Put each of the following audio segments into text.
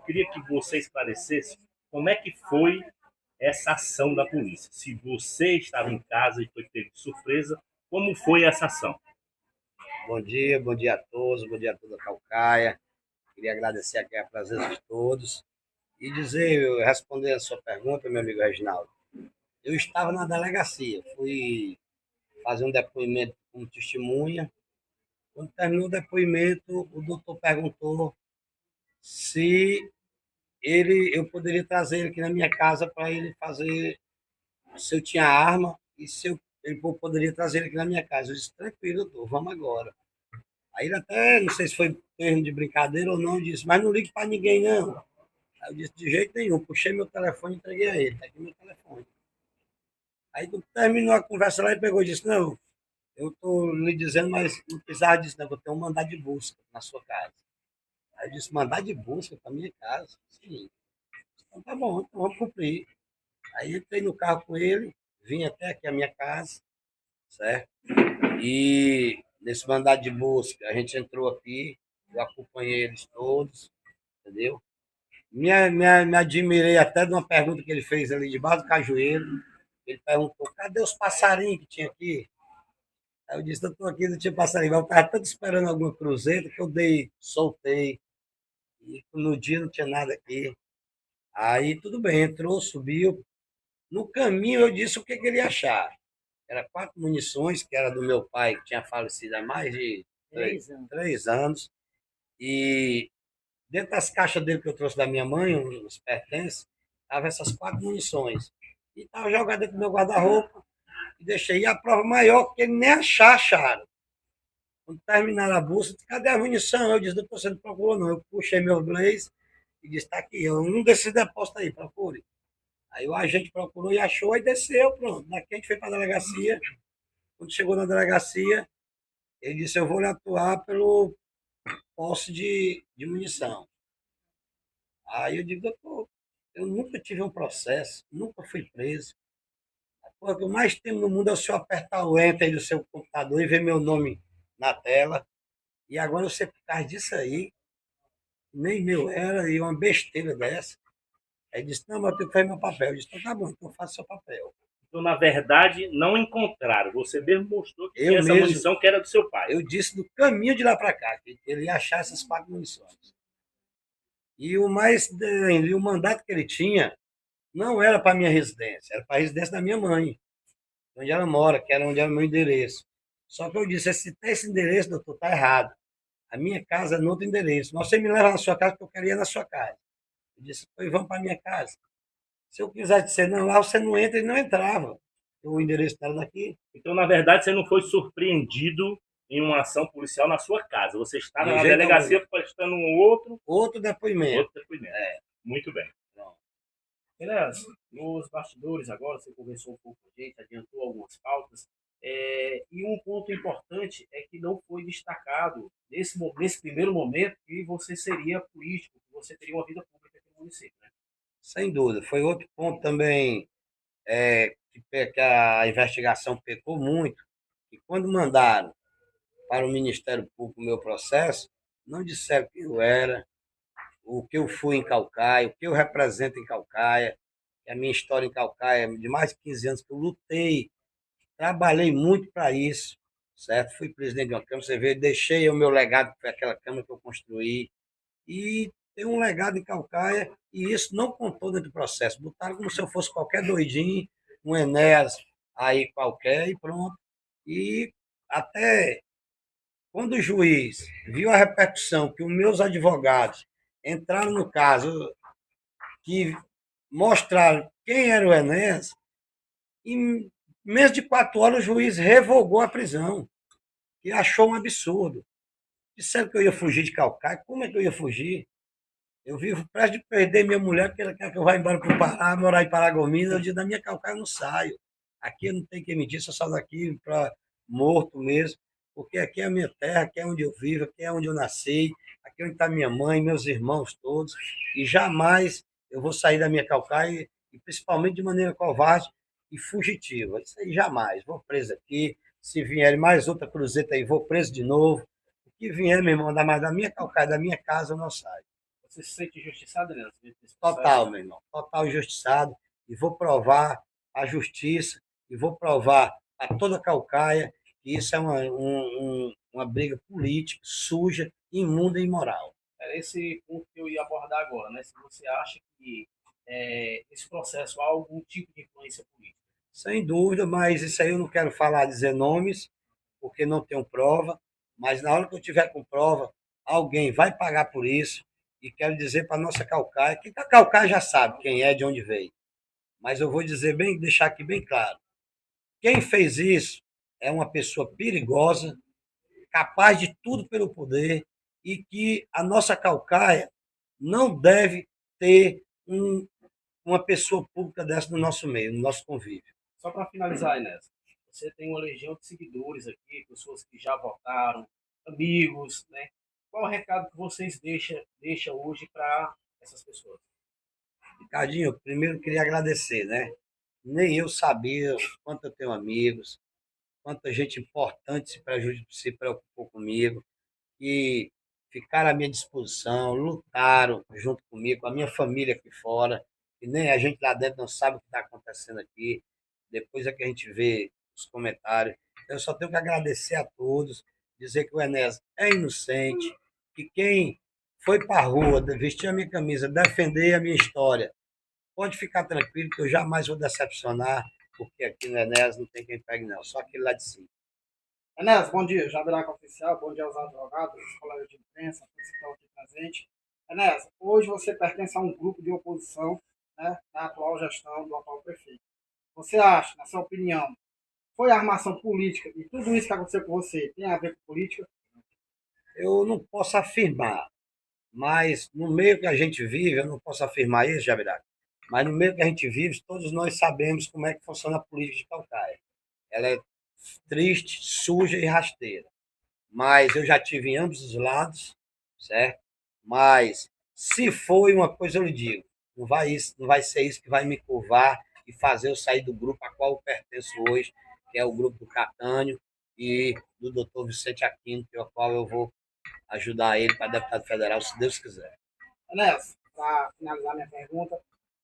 queria que você esclarecesse como é que foi essa ação da polícia. Se você estava em casa e foi pego de surpresa, como foi essa ação? Bom dia a todos, bom dia a toda a Calcaia. Queria agradecer aqui a presença de todos e responder a sua pergunta, meu amigo Reginaldo. Eu estava na delegacia, fui fazer um depoimento como testemunha. Quando terminou o depoimento, o doutor perguntou se eu poderia trazer ele aqui na minha casa para ele fazer, se eu tinha arma e se ele poderia trazer ele aqui na minha casa. Eu disse, tranquilo, doutor, vamos agora. Aí ele até, não sei se foi termo de brincadeira ou não, disse, mas não ligue para ninguém, não. Aí eu disse, de jeito nenhum. Puxei meu telefone e entreguei a ele. Tá aqui meu telefone. Aí quando terminou a conversa lá, ele pegou e disse, não, eu estou lhe dizendo, mas não precisava disso, não. Eu tenho um mandado de busca na sua casa. Aí eu disse, mandado de busca para minha casa? Sim. Então tá bom, então vamos cumprir. Aí entrei no carro com ele, vim até aqui a minha casa, certo? E nesse mandado de busca, a gente entrou aqui, eu acompanhei eles todos, entendeu? Me admirei até de uma pergunta que ele fez ali debaixo do cajueiro. Ele perguntou, cadê os passarinhos que tinha aqui? Aí eu disse, eu estou aqui, não tinha passarinho. Mas eu estava tanto esperando alguma cruzeta que eu soltei. E no dia não tinha nada aqui. Aí tudo bem, entrou, subiu. No caminho eu disse o que ele ia achar. Era 4 munições, que era do meu pai, que tinha falecido há mais de 3 anos. E dentro das caixas dele que eu trouxe da minha mãe, uns pertences, estavam essas 4 munições. E estava jogado dentro do meu guarda-roupa e deixei. E a prova maior que ele nem acharam. Quando terminaram a busca, disse, cadê a munição? Eu disse, doutor, você não procurou não. Eu puxei meu blaze e disse, está aqui, um desses depósitos aí, procure. Aí o agente procurou e achou e desceu, pronto. Daqui a gente foi para a delegacia. Quando chegou na delegacia, ele disse, eu vou lhe atuar pelo posse de munição. Aí eu digo, doutor, eu nunca tive um processo, nunca fui preso. O que eu mais temo no mundo é o senhor apertar o enter aí do seu computador e ver meu nome na tela. E agora eu sei por causa disso aí, nem meu era, e uma besteira dessa. Aí disse, não, mas eu tenho que fazer meu papel. Eu disse, então tá bom, então faça seu papel. Então, na verdade, não encontraram. Você mesmo mostrou que Eu tinha essa mesmo, munição que era do seu pai. eu disse do caminho de lá para cá, que ele ia achar essas 4 munições. E o mandato que ele tinha não era para minha residência, era para a residência da minha mãe, onde ela mora, que era onde era o meu endereço. Só que eu disse, se tem esse endereço, doutor, está errado. A minha casa é no outro endereço. Mas você me leva na sua casa, porque eu queria ir na sua casa. Eu disse, pois vamos para a minha casa. Se eu quiser dizer, não, lá você não entra, ele não entrava. O endereço estava daqui. Então, na verdade, você não foi surpreendido em uma ação policial na sua casa. Você estava De na jeito algum. delegacia prestando um outro Outro depoimento. depoimento. Muito bem. Elias, nos bastidores agora, você conversou um pouco com a gente, adiantou algumas pautas, e um ponto importante é que não foi destacado nesse primeiro momento que você seria político, que você teria uma vida pública aqui no município, né? Sem dúvida. Foi outro ponto também que a investigação pecou muito. E quando mandaram para o Ministério Público o meu processo, não disseram quem eu era, o que eu fui em Calcaia, o que eu represento em Calcaia, a minha história em Calcaia, de mais de 15 anos que eu lutei, trabalhei muito para isso, certo? Fui presidente de uma Câmara, você vê, deixei o meu legado, que foi aquela Câmara que eu construí, e tem um legado em Calcaia, e isso não contou dentro do processo. Botaram como se eu fosse qualquer doidinho, um Enéas aí qualquer, e pronto. E até quando o juiz viu a repercussão que os meus advogados entraram no caso, que mostraram quem era o Enéas, em menos de 4 horas o juiz revogou a prisão e achou um absurdo. Disseram que eu ia fugir de Calcaia. Como é que eu ia fugir? Eu vivo prestes de perder minha mulher, porque ela quer que eu vá embora para o Pará, morar em Paragominas. Eu disse, da minha Calcaia eu não saio. Aqui eu não tenho que mentir, só saio daqui para morto mesmo, porque aqui é a minha terra, aqui é onde eu vivo, aqui é onde eu nasci, aqui é onde está minha mãe, meus irmãos todos, e jamais eu vou sair da minha Calcaia, e principalmente de maneira covarde e fugitiva. Isso aí jamais. Vou preso aqui, se vier mais outra cruzeta aí, vou preso de novo. O que vier, meu irmão, mais da minha Calcaia, da minha casa, eu não saio. Você se sente injustiçado, Enéas, nesse Total, processo? meu irmão. Total injustiçado. E vou provar a justiça e vou provar a toda a Caucaia que isso é uma briga política suja, imunda e imoral. Era esse ponto que eu ia abordar agora, né? Se você acha que esse processo há algum tipo de influência política. Sem dúvida, mas isso aí eu não quero falar, dizer nomes, porque não tenho prova. Mas na hora que eu tiver com prova, alguém vai pagar por isso. E quero dizer para a nossa Caucaia, que a Caucaia já sabe quem é, de onde veio. Mas eu vou dizer bem, deixar aqui bem claro. Quem fez isso é uma pessoa perigosa, capaz de tudo pelo poder, e que a nossa Caucaia não deve ter uma pessoa pública dessa no nosso meio, no nosso convívio. Só para finalizar, Inés, você tem uma legião de seguidores aqui, pessoas que já votaram, amigos, né? Qual o recado que vocês deixam hoje para essas pessoas? Ricardinho, eu primeiro queria agradecer, né? Nem eu sabia quanto eu tenho amigos, quanta gente importante se preocupou comigo, e ficaram à minha disposição, lutaram junto comigo, com a minha família aqui fora, e nem a gente lá dentro não sabe o que está acontecendo aqui. Depois é que a gente vê os comentários. Eu só tenho que agradecer a todos, dizer que o Enéas é inocente, que quem foi para a rua, vestir a minha camisa, defender a minha história, pode ficar tranquilo que eu jamais vou decepcionar, porque aqui no Enéas não tem quem pegue, não, só aquele lá de cima. Enéas, bom dia. Jabiraca Oficial, bom dia aos advogados, aos colegas de imprensa, todos que estão aqui presentes. Enéas, hoje você pertence a um grupo de oposição, né, da atual gestão do atual prefeito. Você acha, na sua opinião, foi armação política e tudo isso que aconteceu com você tem a ver com política? Eu não posso afirmar, mas no meio que a gente vive, eu não posso afirmar isso, Jabiraca, mas no meio que a gente vive, todos nós sabemos como é que funciona a política de Calcaia. Ela é triste, suja e rasteira. Mas eu já tive em ambos os lados, certo? Mas se foi uma coisa, eu lhe digo, não vai ser isso que vai me curvar e fazer eu sair do grupo a qual eu pertenço hoje, que é o grupo do Catânio e do doutor Vicente Aquino, que é o qual eu vou ajudar ele para deputado federal, se Deus quiser. Enéas, para finalizar minha pergunta,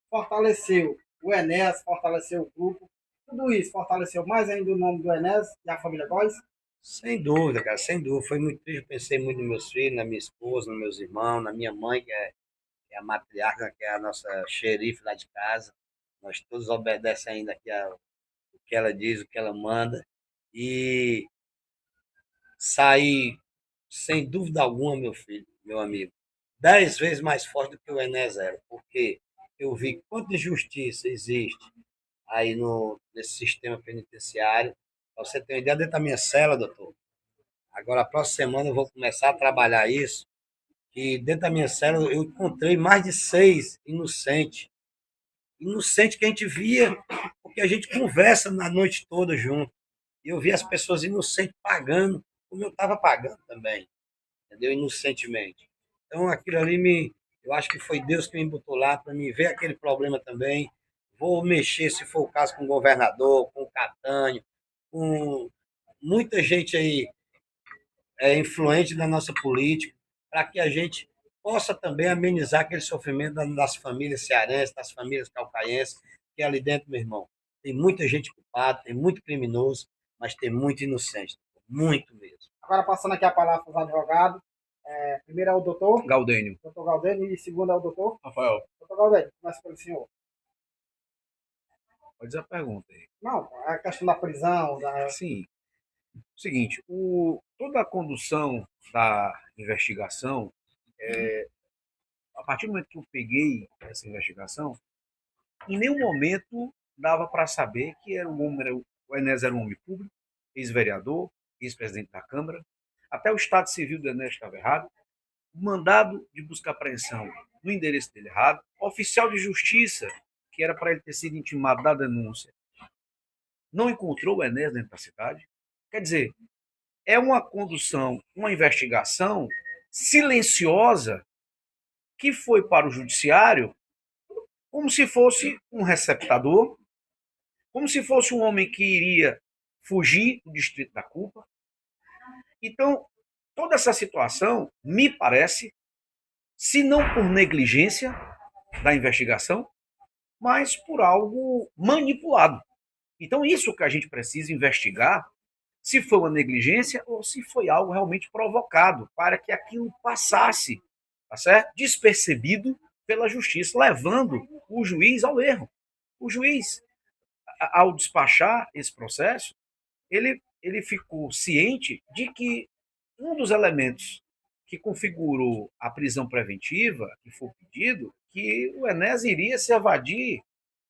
fortaleceu o Enéas, fortaleceu o grupo, tudo isso fortaleceu mais ainda o nome do Enéas e a família Góes? Sem dúvida, cara, sem dúvida. Foi muito triste. Eu pensei muito nos meus filhos, na minha esposa, nos meus irmãos, na minha mãe, que é a matriarca, que é a nossa xerife lá de casa. Nós todos obedecemos ainda aqui o que ela diz, o que ela manda. E saí, sem dúvida alguma, meu filho, meu amigo, 10 vezes mais forte do que o Enéas era, porque eu vi quanta injustiça existe aí nesse sistema penitenciário. Pra você ter uma ideia, dentro da minha cela, doutor, agora a próxima semana eu vou começar a trabalhar isso, que dentro da minha cela eu encontrei mais de 6 inocentes. Inocente que a gente via, porque a gente conversa na noite toda junto. E eu vi as pessoas inocentes pagando, como eu estava pagando também, entendeu? Inocentemente. Então aquilo ali eu acho que foi Deus que me botou lá para me ver aquele problema também. Vou mexer, se for o caso, com o governador, com o Catânio, com muita gente aí influente da nossa política, para que a gente possa também amenizar aquele sofrimento das famílias cearenses, das famílias calcaienses, que ali dentro, meu irmão, tem muita gente culpada, tem muito criminoso, mas tem muito inocente, muito mesmo. Agora passando aqui a palavra para os advogados. Primeiro é o Gaudênio. doutor Galdênio, e segundo é o doutor Rafael, Doutor Galdênio, começa pelo senhor. pode dizer a pergunta aí. Não, a questão da prisão, Sim. Seguinte, toda a condução da investigação, a partir do momento que eu peguei essa investigação, em nenhum momento dava para saber que o Enéas era um homem público, ex-vereador, ex-presidente da Câmara. Até o Estado Civil do Enéas estava errado. O mandado de busca e apreensão no endereço dele errado. O oficial de justiça, que era para ele ter sido intimado da denúncia, não encontrou o Enéas dentro da cidade. Quer dizer, é uma condução, uma investigação silenciosa que foi para o judiciário como se fosse um receptador, como se fosse um homem que iria fugir do distrito da culpa. Então, toda essa situação, me parece, se não por negligência da investigação, mas por algo manipulado. Então, isso que a gente precisa investigar, se foi uma negligência ou se foi algo realmente provocado para que aquilo passasse, tá certo? Despercebido pela justiça, levando o juiz ao erro. O juiz, ao despachar esse processo, ele ficou ciente de que um dos elementos que configurou a prisão preventiva, que foi pedido, que o Enéas iria se evadir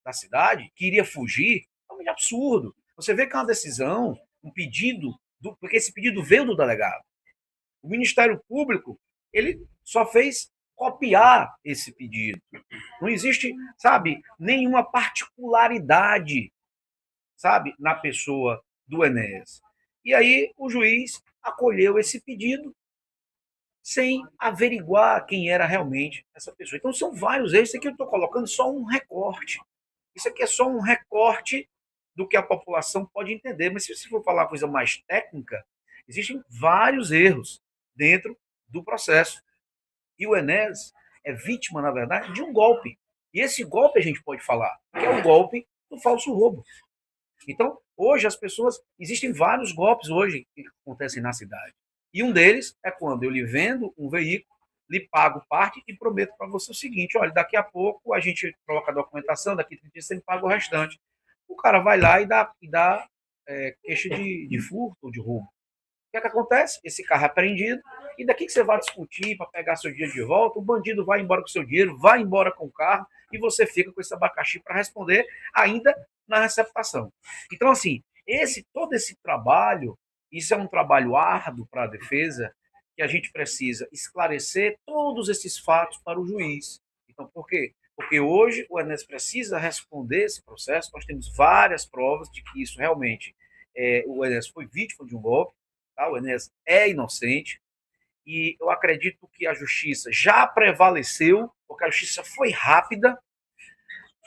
da cidade, que iria fugir, é um absurdo. Você vê que é uma decisão, um pedido, porque esse pedido veio do delegado. O Ministério Público, ele só fez copiar esse pedido. Não existe, sabe, nenhuma particularidade, sabe, na pessoa do Enéas. E aí o juiz acolheu esse pedido sem averiguar quem era realmente essa pessoa. Então são vários erros. Isso aqui eu estou colocando só um recorte. Isso aqui é só um recorte do que a população pode entender. Mas se você for falar coisa mais técnica, existem vários erros dentro do processo. E o Enéas é vítima, na verdade, de um golpe. E esse golpe a gente pode falar, que é o golpe do falso roubo. Então, hoje as pessoas, existem vários golpes hoje que acontecem na cidade. E um deles é quando eu lhe vendo um veículo, lhe pago parte e prometo para você o seguinte: olha, daqui a pouco a gente coloca a documentação, daqui a 30 dias você me paga o restante. O cara vai lá e dá queixa de furto ou de roubo. O que é que acontece? Esse carro é apreendido, e daqui que você vai discutir para pegar seu dinheiro de volta, o bandido vai embora com seu dinheiro, vai embora com o carro, e você fica com esse abacaxi para responder ainda na receptação. Então, assim, todo esse trabalho, isso é um trabalho árduo para a defesa, que a gente precisa esclarecer todos esses fatos para o juiz. Então, por quê? Porque hoje o Enéas precisa responder esse processo, nós temos várias provas de que isso realmente, o Enéas foi vítima de um golpe, tá? O Enéas é inocente, e eu acredito que a justiça já prevaleceu, porque a justiça foi rápida.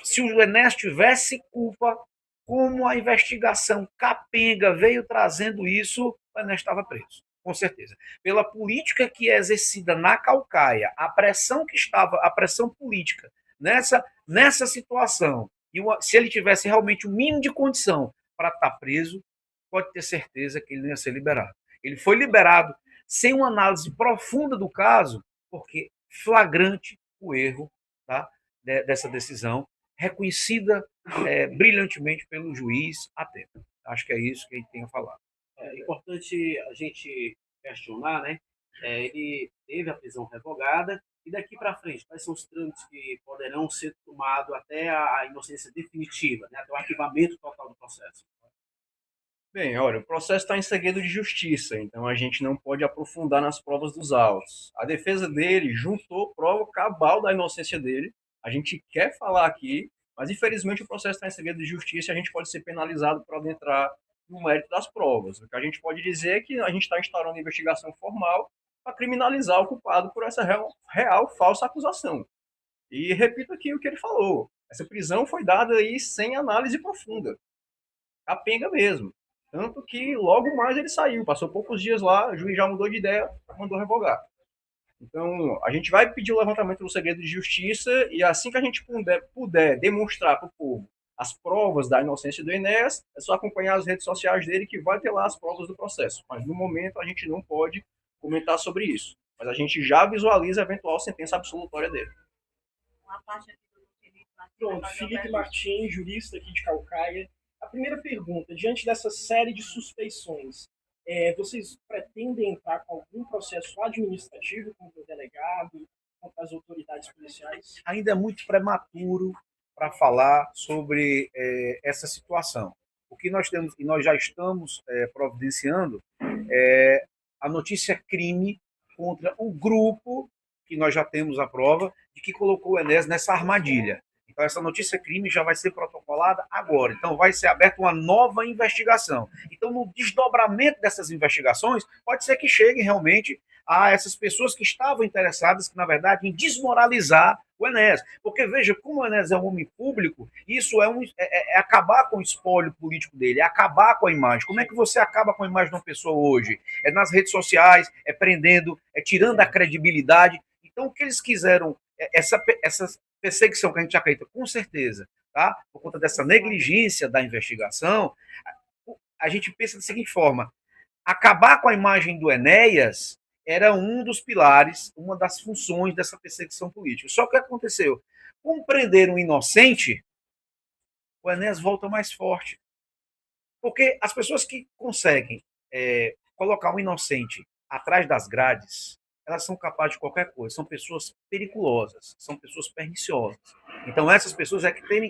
Se o Enéas tivesse culpa, como a investigação capenga veio trazendo isso, o Enéas estava preso, com certeza. Pela política que é exercida na Caucaia, a pressão política nessa situação, e se ele tivesse realmente o mínimo de condição para estar preso, pode ter certeza que ele não ia ser liberado. Ele foi liberado sem uma análise profunda do caso, porque flagrante o erro, tá, dessa decisão, reconhecida brilhantemente pelo juiz a tempo. Acho que é isso que a gente tem a falar. É importante a gente questionar, né? Ele teve a prisão revogada, e daqui para frente, quais são os trâmites que poderão ser tomados até a inocência definitiva, né? Até o arquivamento total do processo? Bem, olha, o processo está em segredo de justiça, então a gente não pode aprofundar nas provas dos autos. A defesa dele juntou prova cabal da inocência dele. A gente quer falar aqui, mas infelizmente o processo está em segredo de justiça e a gente pode ser penalizado por adentrar no mérito das provas. O que a gente pode dizer é que a gente está instaurando investigação formal para criminalizar o culpado por essa real falsa acusação. E repito aqui o que ele falou. Essa prisão foi dada aí sem análise profunda. Capenga mesmo. Tanto que logo mais ele saiu, passou poucos dias lá, o juiz já mudou de ideia, mandou revogar. Então, a gente vai pedir o levantamento do segredo de justiça e assim que a gente puder demonstrar para o povo as provas da inocência do Enéas, é só acompanhar as redes sociais dele que vai ter lá as provas do processo. Mas no momento a gente não pode comentar sobre isso. Mas a gente já visualiza a eventual sentença absolutória dele. Pronto, Felipe Martins, jurista aqui de Caucaia. A primeira pergunta: diante dessa série de suspeições, vocês pretendem entrar com algum processo administrativo contra o delegado, contra as autoridades policiais? Ainda é muito prematuro para falar sobre essa situação. O que nós temos, e nós já estamos providenciando, é a notícia crime contra o grupo, que nós já temos a prova, de que colocou o Enéas nessa armadilha. Então, essa notícia crime já vai ser protocolada agora. Então, vai ser aberta uma nova investigação. Então, no desdobramento dessas investigações, pode ser que chegue realmente a essas pessoas que estavam interessadas, que, na verdade, em desmoralizar o Enéas. Porque, veja, como o Enéas é um homem público, isso é acabar com o espólio político dele, é acabar com a imagem. Como é que você acaba com a imagem de uma pessoa hoje? É nas redes sociais, é prendendo, é tirando a credibilidade. Então, o que eles quiseram, essa perseguição que a gente acredita, com certeza, tá? Por conta dessa negligência da investigação, a gente pensa da seguinte forma: acabar com a imagem do Enéas era um dos pilares, uma das funções dessa perseguição política. Só que o que aconteceu? Como prenderam um inocente, o Enéas volta mais forte. Porque as pessoas que conseguem colocar um inocente atrás das grades, elas são capazes de qualquer coisa. São pessoas perigosas, são pessoas perniciosas. Então, essas pessoas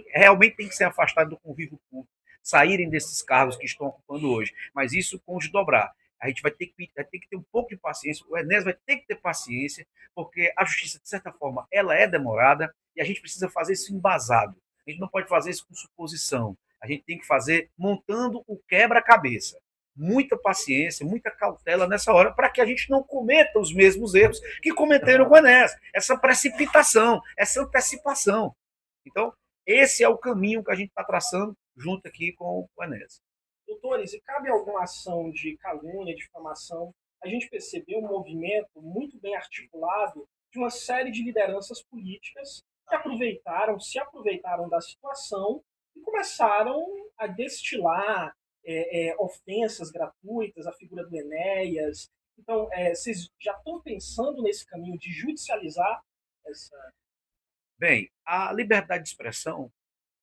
realmente têm que ser afastadas do convívio público, saírem desses cargos que estão ocupando hoje. Mas isso com desdobrar. A gente vai ter que ter um pouco de paciência. O Enéas vai ter que ter paciência, porque a justiça, de certa forma, ela é demorada e a gente precisa fazer isso embasado. A gente não pode fazer isso com suposição. A gente tem que fazer montando o quebra-cabeça. Muita paciência, muita cautela nessa hora, para que a gente não cometa os mesmos erros que cometeram com o Enéas. Essa precipitação, essa antecipação. Então, esse é o caminho que a gente está traçando junto aqui com o Enéas. Doutores, e cabe alguma ação de calúnia, difamação? A gente percebeu um movimento muito bem articulado de uma série de lideranças políticas que se aproveitaram da situação e começaram a destilar ofensas gratuitas à figura do Enéas. Então, vocês já estão pensando nesse caminho de judicializar essa... Bem, a liberdade de expressão,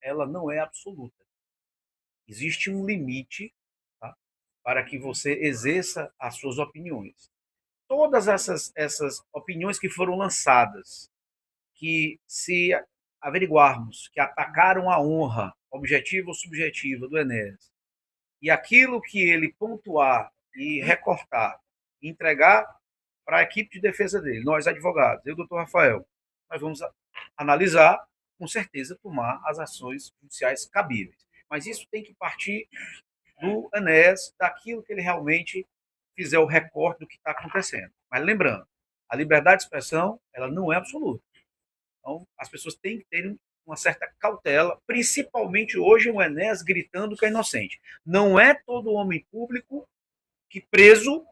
ela não é absoluta. Existe um limite, tá, para que você exerça as suas opiniões. Todas essas opiniões que foram lançadas, que se averiguarmos que atacaram a honra objetiva ou subjetiva do Enéas, e aquilo que ele pontuar e recortar, entregar para a equipe de defesa dele, nós advogados, eu e o doutor Rafael, nós vamos analisar, com certeza, tomar as ações judiciais cabíveis. Mas isso tem que partir do Enéas, daquilo que ele realmente fizer o recorte do que está acontecendo. Mas lembrando, a liberdade de expressão, ela não é absoluta. Então, as pessoas têm que ter uma certa cautela, principalmente hoje o Enéas gritando que é inocente. Não é todo homem público que, preso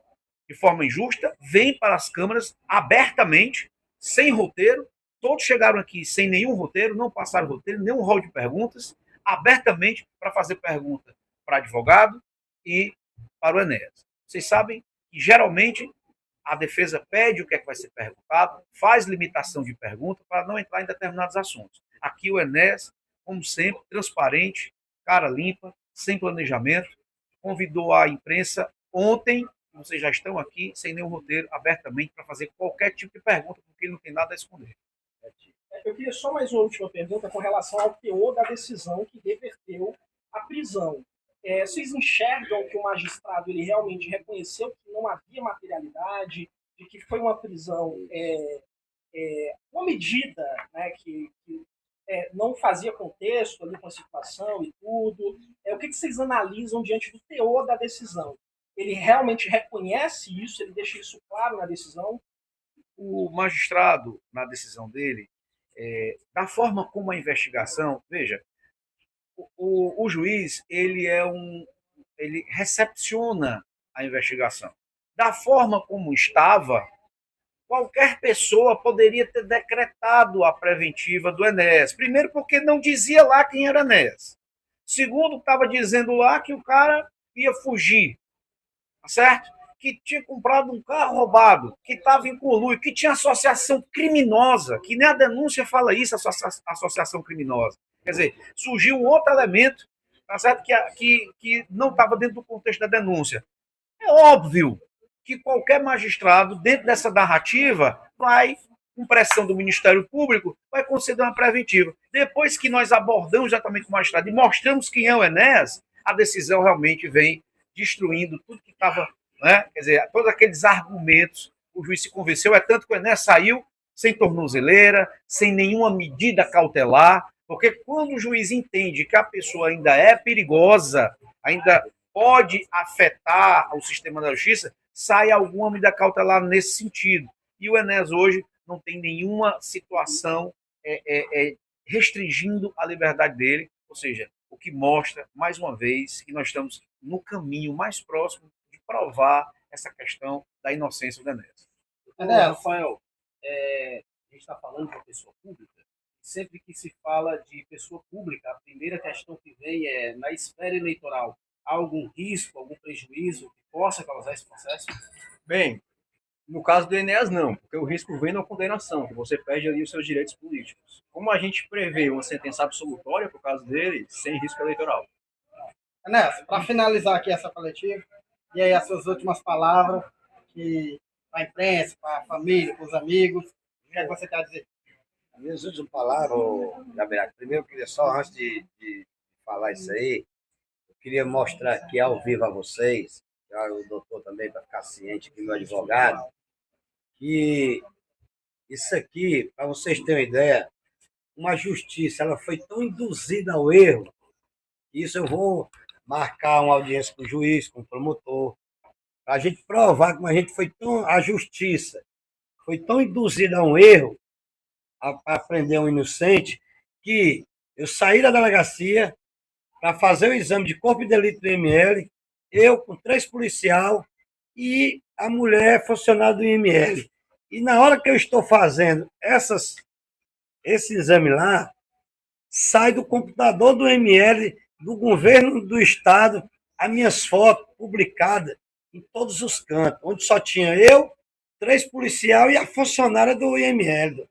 de forma injusta, vem para as câmaras abertamente, sem roteiro. Todos chegaram aqui sem nenhum roteiro, não passaram roteiro, nenhum rol de perguntas, abertamente para fazer pergunta para advogado e para o Enéas. Vocês sabem que, geralmente, a defesa pede o que é que vai ser perguntado, faz limitação de pergunta para não entrar em determinados assuntos. Aqui o Enéas, como sempre, transparente, cara limpa, sem planejamento, convidou a imprensa ontem, vocês já estão aqui, sem nenhum roteiro, abertamente, para fazer qualquer tipo de pergunta, porque ele não tem nada a esconder. Eu queria só mais uma última pergunta com relação ao teor da decisão que reverteu a prisão. Vocês enxergam que o magistrado ele realmente reconheceu que não havia materialidade, de que foi uma prisão, uma medida, né, que não fazia contexto ali com a situação e tudo? O que vocês analisam diante do teor da decisão? Ele realmente reconhece isso? Ele deixa isso claro na decisão? O magistrado, na decisão dele, da forma como a investigação, veja, o juiz ele recepciona a investigação. Da forma como estava, qualquer pessoa poderia ter decretado a preventiva do Enéas. Primeiro, porque não dizia lá quem era Enéas. Segundo, estava dizendo lá que o cara ia fugir, certo? Que tinha comprado um carro roubado, que estava em conluio, que tinha associação criminosa, que nem a denúncia fala isso, associação criminosa. Quer dizer, surgiu um outro elemento, tá certo? Que não estava dentro do contexto da denúncia. É óbvio que qualquer magistrado, dentro dessa narrativa, vai, com pressão do Ministério Público, vai conceder uma preventiva. Depois que nós abordamos exatamente com o magistrado e mostramos quem é o Enéas, a decisão realmente vem destruindo tudo que estava, né? Quer dizer, todos aqueles argumentos, o juiz se convenceu, é tanto que o Enéas saiu sem tornozeleira, sem nenhuma medida cautelar, porque quando o juiz entende que a pessoa ainda é perigosa, ainda pode afetar o sistema da justiça, sai alguma medida cautelar nesse sentido. E o Enéas hoje não tem nenhuma situação restringindo a liberdade dele, ou seja, o que mostra, mais uma vez, que nós estamos no caminho mais próximo de provar essa questão da inocência do Enéas. Rafael, a gente está falando de uma pessoa pública, sempre que se fala de pessoa pública, a primeira questão que vem é, na esfera eleitoral, há algum risco, algum prejuízo que possa causar esse processo? Bem, no caso do Enéas, não, porque o risco vem na condenação, que você perde ali os seus direitos políticos. Como a gente prevê uma sentença absolutória, por caso dele, sem risco eleitoral. Enéas, para finalizar aqui essa coletiva, e aí as suas últimas palavras para a imprensa, para a família, para os amigos, o que é que você quer dizer? As minhas últimas palavras, Gabriel, primeiro eu queria só, antes de falar isso aí, eu queria mostrar aqui ao vivo a vocês, o doutor também, para ficar ciente aqui, meu advogado, que isso aqui, para vocês terem uma ideia, uma justiça, ela foi tão induzida ao erro, que isso eu vou marcar uma audiência com o juiz, com o promotor, para a gente provar como a gente foi tão, a justiça foi tão induzida a um erro, para prender um inocente, que eu saí da delegacia para fazer o exame de corpo de delito do IML, eu com 3 policiais e a mulher funcionária do IML. E na hora que eu estou fazendo esse exame lá, sai do computador do IML, do governo do estado, as minhas fotos publicadas em todos os cantos, onde só tinha eu, 3 policiais e a funcionária do IML.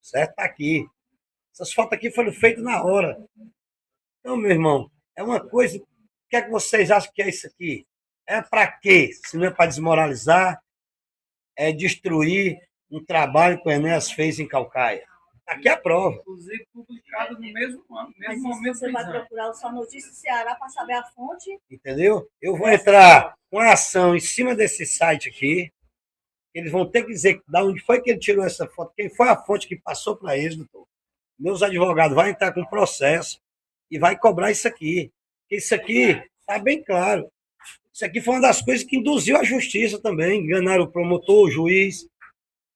Certo? Está aqui. Essas fotos aqui foram feitas na hora. Então, meu irmão, é uma coisa. O que é que vocês acham que é isso aqui? É para quê? Se não é para desmoralizar, é destruir um trabalho que o Enéas fez em Caucaia. Aqui é a prova. Inclusive publicado no mesmo ano, Mas mesmo momento. você vai procurar o Só Notícias Ceará para saber a fonte? Entendeu? Eu vou entrar com a ação em cima desse site aqui. Eles vão ter que dizer de onde foi que ele tirou essa foto, quem foi a fonte que passou para eles, doutor. Meus advogados vão entrar com processo e vai cobrar isso aqui. Isso aqui está bem claro. Isso aqui foi uma das coisas que induziu a justiça também. Enganaram o promotor, o juiz.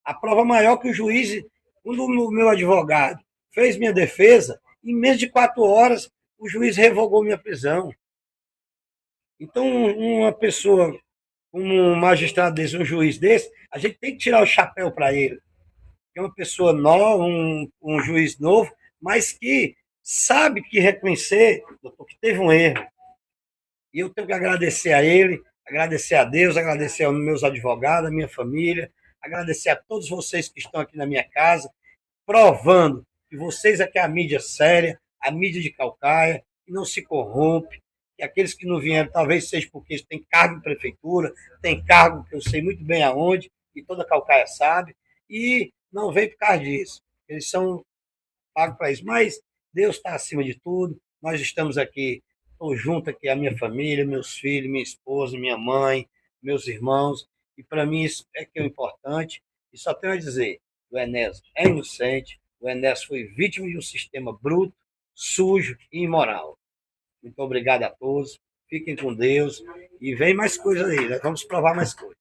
A prova maior que o juiz, quando o meu advogado fez minha defesa, em menos de 4 horas, o juiz revogou minha prisão. Então, uma pessoa, um magistrado desse, um juiz desse, a gente tem que tirar o chapéu para ele. É uma pessoa nova, um juiz novo, mas que sabe que reconhecer, doutor, que teve um erro. E eu tenho que agradecer a ele, agradecer a Deus, agradecer aos meus advogados, a minha família, agradecer a todos vocês que estão aqui na minha casa, provando que vocês é que é a mídia séria, a mídia de Caucaia, que não se corrompe, que aqueles que não vieram, talvez seja porque eles têm cargo em prefeitura, tem cargo que eu sei muito bem aonde, e toda Caucaia sabe, e não vem por causa disso. Eles são pagos para isso. Mas Deus está acima de tudo. Nós estamos aqui, estou junto aqui, a minha família, meus filhos, minha esposa, minha mãe, meus irmãos. E para mim isso é que é o importante. E só tenho a dizer, o Enéas é inocente, o Enéas foi vítima de um sistema bruto, sujo e imoral. Muito obrigado a todos. Fiquem com Deus. E vem mais coisas aí. Nós vamos provar mais coisas.